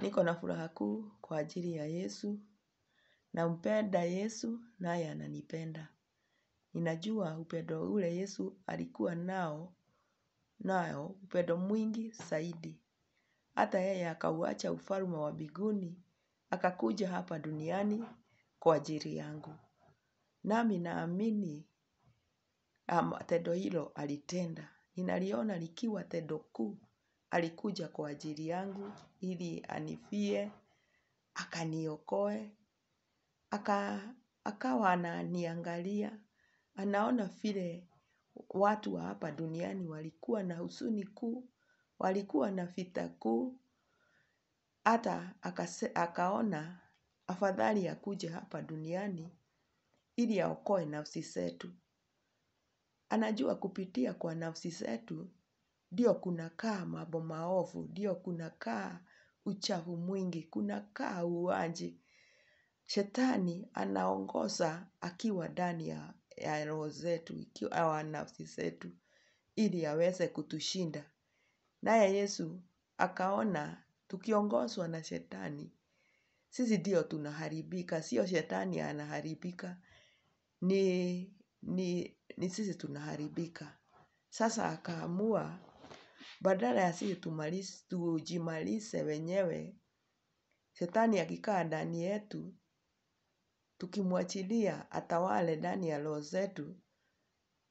Niko na furaha kuu kwa ajili ya Yesu, nampenda Yesu naye ananipenda. Ninajua upendo ule Yesu alikuwa nao, upendo mwingi zaidi. Hata yeye akauacha ufalme wa mbinguni, akakuja hapa duniani kwa ajili yangu. Nami naamini tendo hilo alitenda. Ninaliona likiwa tendo kuu, alikuja kwa ajili yangu, ili anifie, akaniokoe, akawa ananiangalia, anaona vile watu wa hapa duniani walikuwa na huzuni kuu, walikuwa na vita kuu, hata akaona afadhali akuje hapa duniani ili aokoe nafsi zetu. Anajua kupitia kwa nafsi zetu, ndio kunakaa mambo maovu, ndio kunakaa uchafu mwingi, kunakaa uuaji. Shetani anaongoza akiwa ndani ya roho zetu, ikiwa nafsi zetu, ili aweze kutushinda. Naye Yesu akaona tukiongozwa na shetani. Sisi ndio tunaharibika, sio shetani anaharibika, ni sisi tunaharibika. Sasa akaamua, badala ya sisi tujimalize wenyewe, shetani akikaa ndani yetu, tukimwachilia atawale ndani ya roho zetu,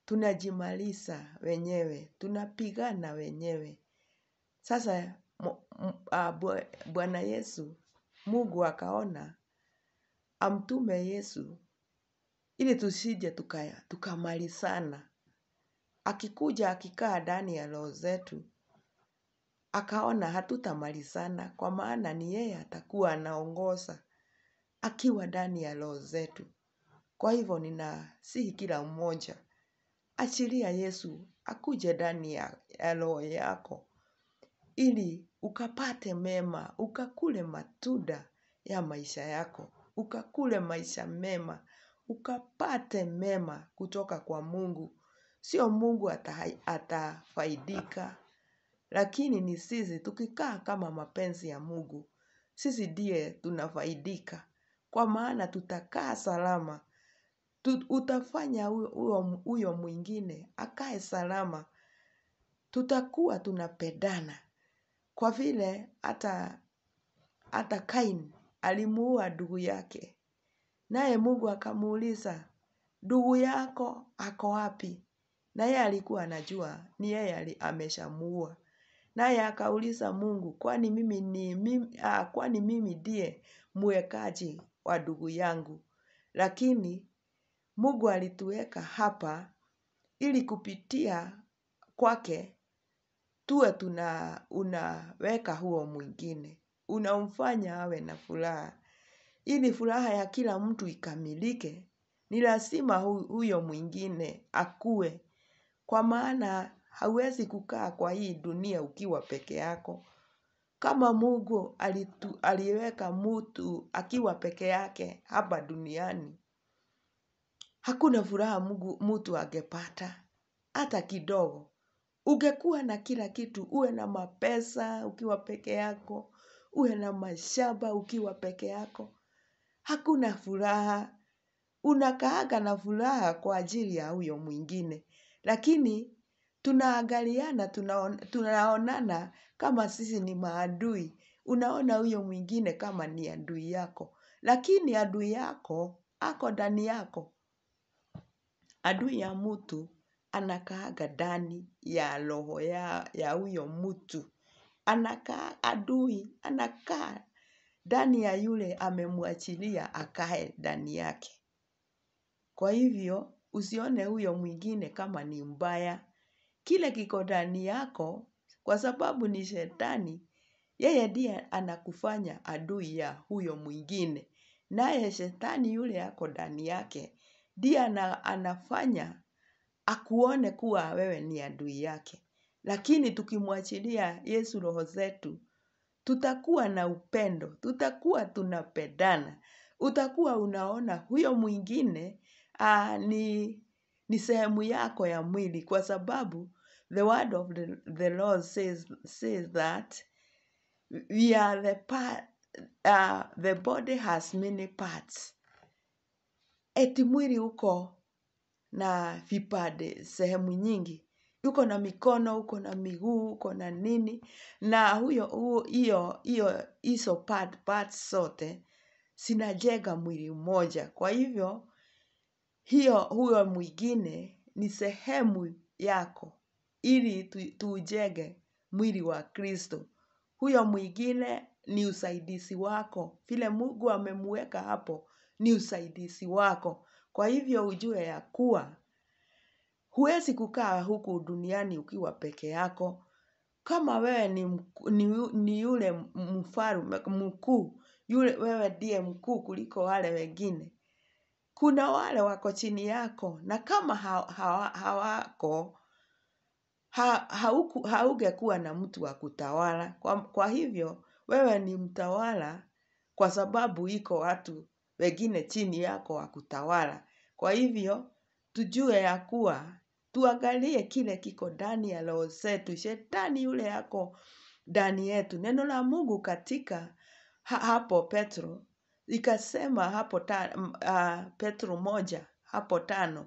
tunajimaliza wenyewe, tunapigana wenyewe. Sasa Bwana Yesu, Mungu akaona, amtume Yesu, ili tusije tukamalizana. Akikuja akikaa ndani ya roho zetu, akaona hatutamalizana, kwa maana ni yeye atakuwa anaongoza akiwa ndani ya roho zetu. Kwa hivyo ninasihi kila mmoja, achilia Yesu akuje ndani ya roho yako, ili ukapate mema, ukakule matunda ya maisha yako, ukakule maisha mema, ukapate mema kutoka kwa Mungu. Sio Mungu atafaidika, lakini ni sisi tukikaa kama mapenzi ya Mungu. Sisi ndiye tunafaidika, kwa maana tutakaa salama. Utafanya huyo mwingine akae salama. Tutakuwa tunapendana. Kwa vile hata Kain alimuua ndugu yake. Naye Mungu akamuuliza, ndugu yako ako wapi? Na yeye alikuwa anajua ni yeye ameshamuua. Naye akauliza Mungu, kwani mimi ndiye mwekaji wa ndugu yangu? Lakini Mungu alituweka hapa ili kupitia kwake tuwe unaweka huo mwingine. Unamfanya awe na furaha. Ili furaha ya kila mtu ikamilike, ni lazima huyo mwingine akue. Kwa maana hauwezi kukaa kwa hii dunia ukiwa peke yako. Kama Mungu aliweka mtu akiwa peke yake hapa duniani, hakuna furaha mtu angepata hata kidogo. Ungekuwa na kila kitu, uwe na mapesa ukiwa peke yako, uwe na mashamba ukiwa peke yako, hakuna furaha. Unakaaga na furaha kwa ajili ya huyo mwingine. Lakini tunaangaliana, tunaonana kama sisi ni maadui. Unaona huyo mwingine kama ni adui yako. Lakini adui yako ako ndani yako. Adui ya mtu anakaaga ndani ya roho ya huyo mtu. Adui anakaa ndani ya yule amemwachilia akae ndani yake. Kwa hivyo, usione huyo mwingine kama ni mbaya. Kile kiko ndani yako, kwa sababu ni shetani, yeye ndiye anakufanya adui ya huyo mwingine. Naye shetani yule ako ndani yake, ndiye anafanya akuone kuwa wewe ni adui yake. Lakini tukimwachilia Yesu roho zetu, tutakuwa na upendo, tutakuwa tunapendana. Utakuwa unaona huyo mwingine ni sehemu yako ya mwili, kwa sababu the word of the Lord says that we are the body has many parts. Eti mwili uko na vipande sehemu nyingi. Uko na mikono, uko na miguu, uko na nini. Na hizo parts zote zinajenga mwili mmoja. Kwa hivyo, huyo mwingine ni sehemu yako. Ili tuujenge mwili wa Kristo. Huyo mwingine ni usaidizi wako. Vile Mungu amemweka hapo ni usaidizi wako. Kwa hivyo ujue ya kuwa huwezi kukaa huku duniani ukiwa peke yako. Kama wewe ni yule mfalme mkuu, wewe ndiye mkuu kuliko wale wengine. Kuna wale wako chini yako, na kama hawako, haungekuwa na mtu wa kutawala. Kwa hivyo, wewe ni mtawala kwa sababu iko watu wengine chini yako wa kutawala. Kwa hivyo, tujue ya kuwa, tuangalie kile kiko ndani ya roho zetu, shetani yule yako ndani yetu. Neno la Mungu katika hapo Petro, likasema hapo Petro 1:5,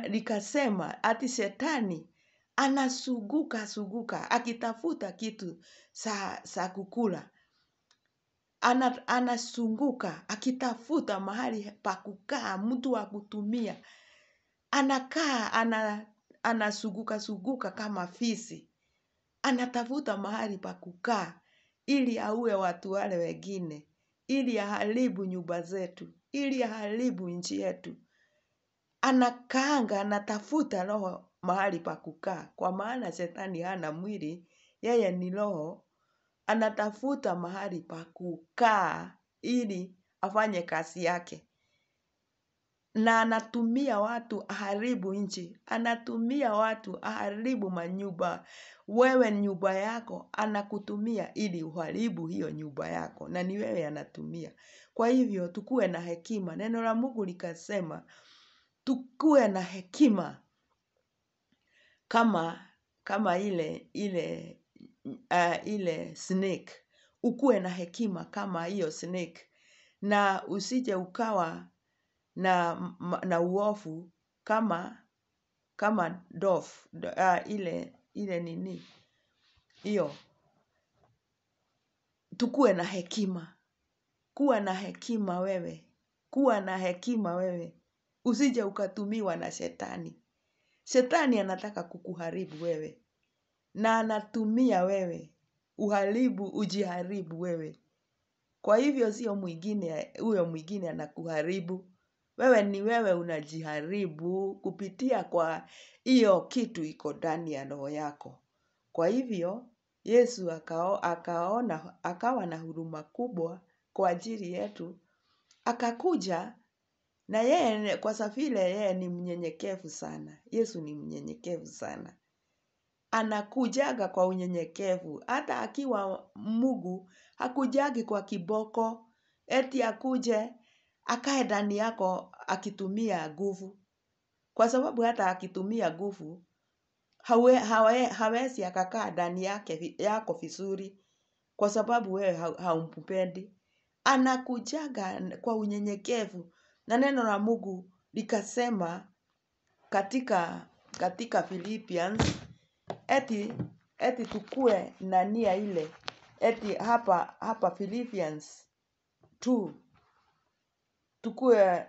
likasema ati shetani anazunguka akitafuta kitu za kukula. Anazunguka akitafuta mahali pa kukaa, mtu wa kutumia. Anakaa anazunguka kama fisi. Anatafuta mahali pa kukaa ili aue watu wale wengine, ili aharibu nyumba zetu, ili aharibu nchi yetu. Anakaanga, anatafuta roho mahali pa kukaa, kwa maana shetani hana mwili, yeye ni roho. Anatafuta mahali pa kukaa ili afanye kazi yake. Na anatumia watu aharibu nchi, anatumia watu aharibu manyumba. Wewe nyumba yako anakutumia ili uharibu hiyo nyumba yako, na ni wewe anatumia. Kwa hivyo tukue na hekima. Neno la Mungu likasema tukue na hekima kama ile snake. Ukue na hekima kama hiyo snake, na usije ukawa na uovu kama dove, ile nini hiyo. Tukue na hekima. Kuwa na hekima wewe. Kuwa na hekima wewe. Usije ukatumiwa na shetani. Shetani anataka kukuharibu wewe, na anatumia wewe ujiharibu wewe. Kwa hivyo sio mwingine, huyo mwingine anakuharibu. Wewe ni wewe unajiharibu kupitia kwa hiyo kitu iko ndani ya roho yako. Kwa hivyo Yesu akawa na huruma kubwa kwa ajili yetu. Akakuja, na yeye kwa vile yeye ni mnyenyekevu sana. Yesu ni mnyenyekevu sana. Anakujaga kwa unyenyekevu. Hata akiwa Mungu hakujagi kwa kiboko, eti akuje akae ndani yako akitumia nguvu. Kwa sababu hata akitumia nguvu hawezi akakaa ndani yako vizuri, kwa sababu wewe haumpendi. Anakujaga kwa unyenyekevu. Na neno la Mungu likasema katika Philippians, eti tukue na nia ile. Eti hapa Philippians 2, tukue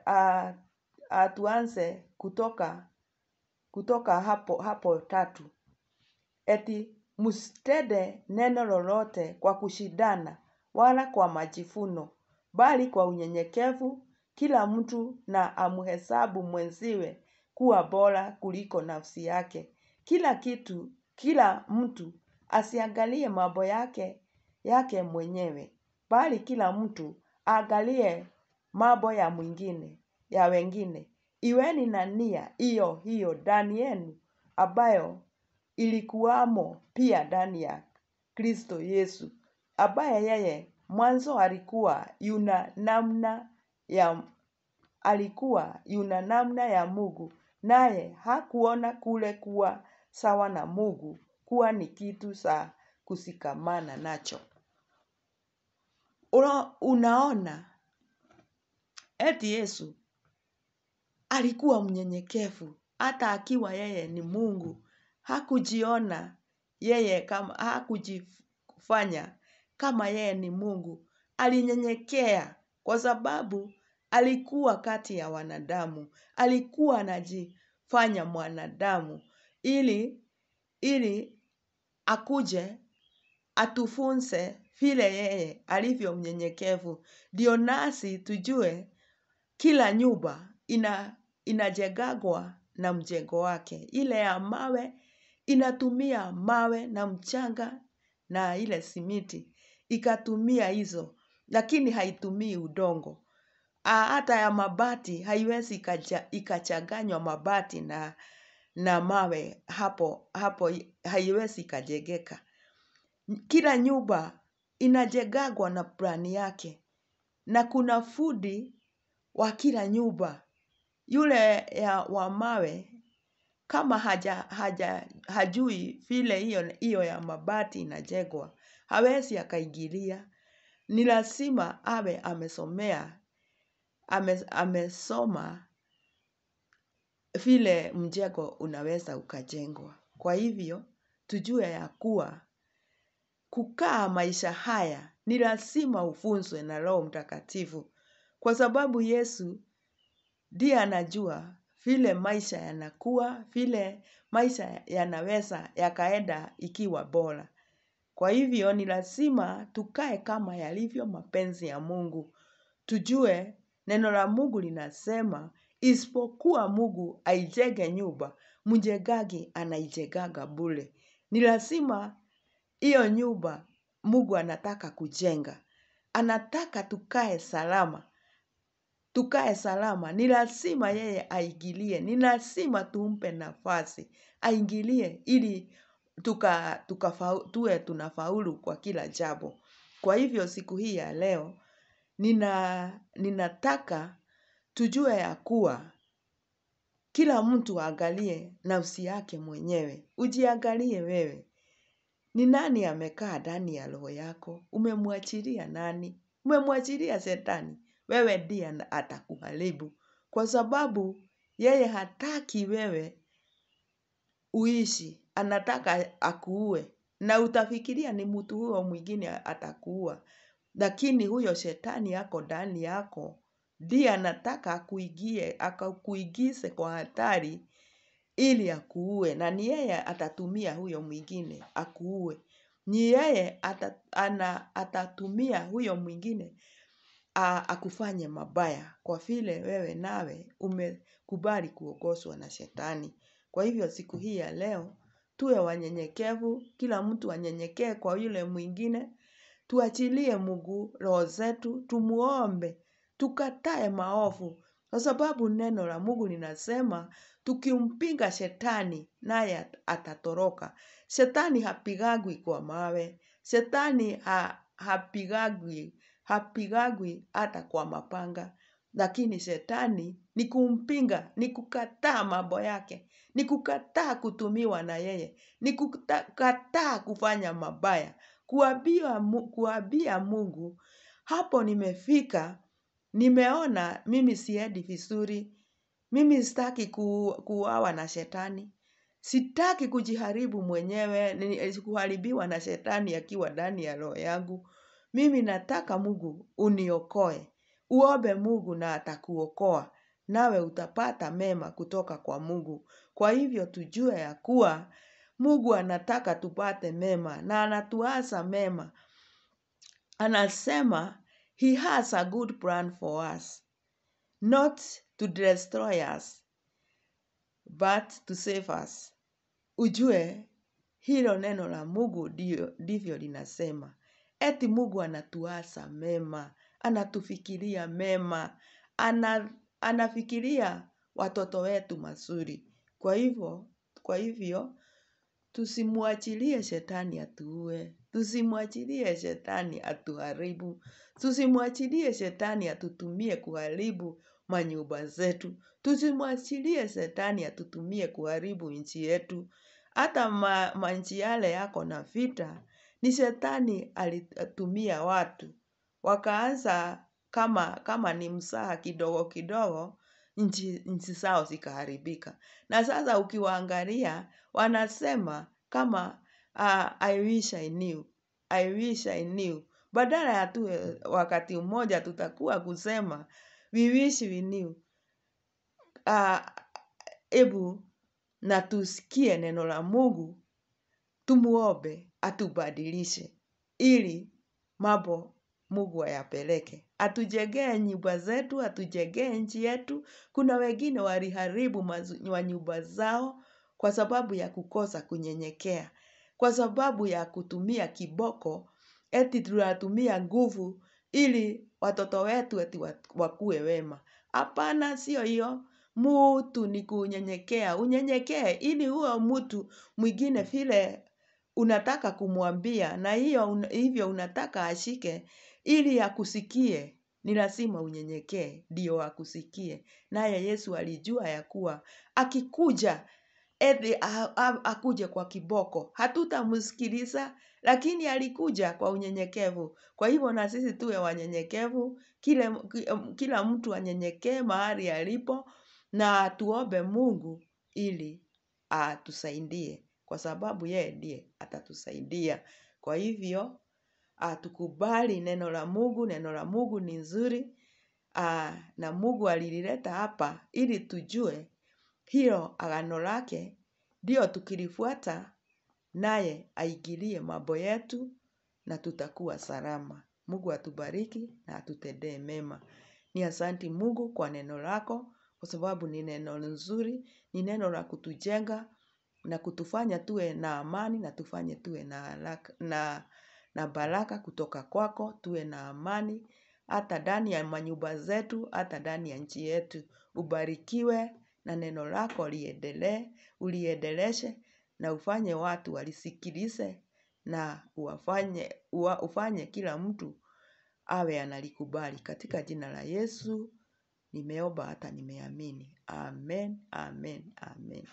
tuanze kutoka hapo 3. Eti msitende neno lolote kwa kushindana wala kwa majivuno, bali kwa unyenyekevu kila mtu na amhesabu mwenziwe kuwa bora kuliko nafsi yake. Kila mtu asiangalie mambo yake mwenyewe, bali kila mtu aangalie mambo ya mwingine, ya wengine. Iweni na nia hiyo ndani yenu, ambayo ilikuwamo pia ndani ya Kristo Yesu, ambaye yeye mwanzo alikuwa yuna namna ya Mungu, naye hakuona kule kuwa sawa na Mungu kuwa ni kitu za kushikamana nacho. Unaona, eti Yesu alikuwa mnyenyekevu. Hata akiwa yeye ni Mungu, hakujiona yeye kama, hakujifanya kama yeye ni Mungu. Alinyenyekea kwa sababu alikuwa kati ya wanadamu. Alikuwa anajifanya mwanadamu ili akuje atufunze vile yeye alivyo mnyenyekevu. Ndio nasi tujue kila nyumba inajengwa na mjengo wake. Ile ya mawe inatumia mawe na mchanga na ile simiti. Ikatumia hizo, lakini haitumii udongo. Hata ya mabati haiwezi ikachanganywa mabati na mawe, hapo haiwezi ikajengeka. Kila nyumba inajengwa na plani yake, na kuna fundi wa kila nyumba. Yule wa mawe kama hajui vile hiyo ya mabati inajengwa, hawezi akaingilia. Ni lazima awe amesoma vile mjengo unaweza ukajengwa. Kwa hivyo tujue ya kuwa kukaa maisha haya ni lazima ufunzwe na Roho Mtakatifu, kwa sababu Yesu ndiye anajua vile maisha yanakuwa, vile maisha yanaweza yakaenda ikiwa bora. Kwa hivyo ni lazima tukae kama yalivyo mapenzi ya Mungu. Tujue neno la Mungu linasema isipokuwa Mungu aijenge nyumba, mjengaji anaijenga bure. Ni lazima hiyo nyumba Mungu anataka kujenga, anataka tukae salama. Tukae salama, ni lazima yeye aingilie, ni lazima tumpe nafasi aingilie ili tuwe tunafaulu kwa kila jambo. Kwa hivyo siku hii ya leo ninataka tujue ya kuwa kila mtu aangalie nafsi yake mwenyewe. Ujiangalie wewe, ni nani amekaa ndani ya roho yako? Umemwachilia nani? Umemwachilia Shetani? Wewe ndiye atakuharibu, kwa sababu yeye hataki wewe uishi, anataka akuue. Na utafikiria ni mtu huyo mwingine atakuua, lakini huyo Shetani yako ndani yako ndiye anataka akakuingize kwa hatari ili akuue, na ni yeye atatumia huyo mwingine akuue. Ni yeye atatumia huyo mwingine akufanye mabaya, kwa vile wewe nawe umekubali kuongozwa na Shetani. Kwa hivyo siku hii ya leo tuwe wanyenyekevu, kila mtu anyenyekee kwa yule mwingine. Tuachilie Mungu roho zetu, tumuombe, tukatae maovu, kwa sababu neno la Mungu linasema tukimpinga Shetani naye atatoroka. Shetani hapigagwi kwa mawe, Shetani hapigagwi hata kwa mapanga, lakini Shetani ni kumpinga, ni kukataa mambo yake, ni kukataa kutumiwa na yeye, ni kukataa kufanya mabaya, kuambia Mungu, hapo nimefika, nimeona mimi siendi vizuri, mimi sitaki kuuawa na Shetani. Sitaki kujiharibu mwenyewe, kuharibiwa na Shetani akiwa ndani ya roho yangu. Mimi nataka Mungu uniokoe. Uombe Mungu na atakuokoa, nawe utapata mema kutoka kwa Mungu. Kwa hivyo tujue ya kuwa Mungu anataka tupate mema na anatuasa mema. Anasema he has a good plan for us, not to destroy us, but to save us. Ujue hilo neno la Mungu ndivyo linasema. Eti Mungu anatuasa mema, anatufikiria mema, anafikiria watoto wetu mazuri. Kwa hivyo tusimwachilie Shetani atuue, tusimwachilie Shetani atuharibu, tusimwachilie Shetani atutumie kuharibu manyumba zetu, tusimwachilie Shetani atutumie kuharibu nchi yetu. Hata manchi yale yako na vita, ni Shetani alitumia watu wakaanza kama ni msaha kidogo kidogo, nchi zao zikaharibika. Na sasa ukiwaangalia wanasema kama I wish I knew, I wish I knew. Badala ya tu wakati mmoja tutakuwa kusema we wish we knew. Ebu na tusikie neno la Mungu, tumuombe atubadilishe ili mambo Mungu ayapeleke. Atujengee nyumba zetu, atujengee nchi yetu. Kuna wengine waliharibu nyumba zao kwa sababu ya kukosa kunyenyekea. Kwa sababu ya kutumia kiboko, eti tunatumia nguvu ili watoto wetu eti wakuwe wema. Hapana, sio hiyo. Mtu ni kunyenyekea. Unyenyekee ili huyo mtu mwingine vile unataka kumwambia na hivyo unataka ashike ili akusikie. Ni lazima unyenyekee ndio akusikie. Naye Yesu alijua ya kuwa akikuja akuje kwa kiboko, hatutamsikiliza, lakini alikuja kwa unyenyekevu. Kwa hivyo na sisi tuwe wanyenyekevu, kila mtu anyenyekee mahali alipo na tuombe Mungu ili atusaidie, kwa sababu yeye ndiye atatusaidia. Kwa hivyo tukubali neno la Mungu. Neno la Mungu ni nzuri, na Mungu alilileta hapa ili tujue hilo agano lake, ndio tukilifuata naye aingilie mambo yetu na tutakuwa salama. Mungu atubariki na atutendee mema. Ni asante Mungu kwa neno lako, kwa sababu ni neno nzuri, ni neno la kutujenga na kutufanya tuwe na amani, na tufanye tuwe na baraka kutoka kwako, tuwe na amani hata ndani ya manyumba zetu, hata ndani ya nchi yetu. Ubarikiwe na neno lako liendelee, uliendeleshe na ufanye watu walisikilize, na ufanye kila mtu awe analikubali. Katika jina la Yesu nimeomba hata nimeamini. Amen, amen, amen.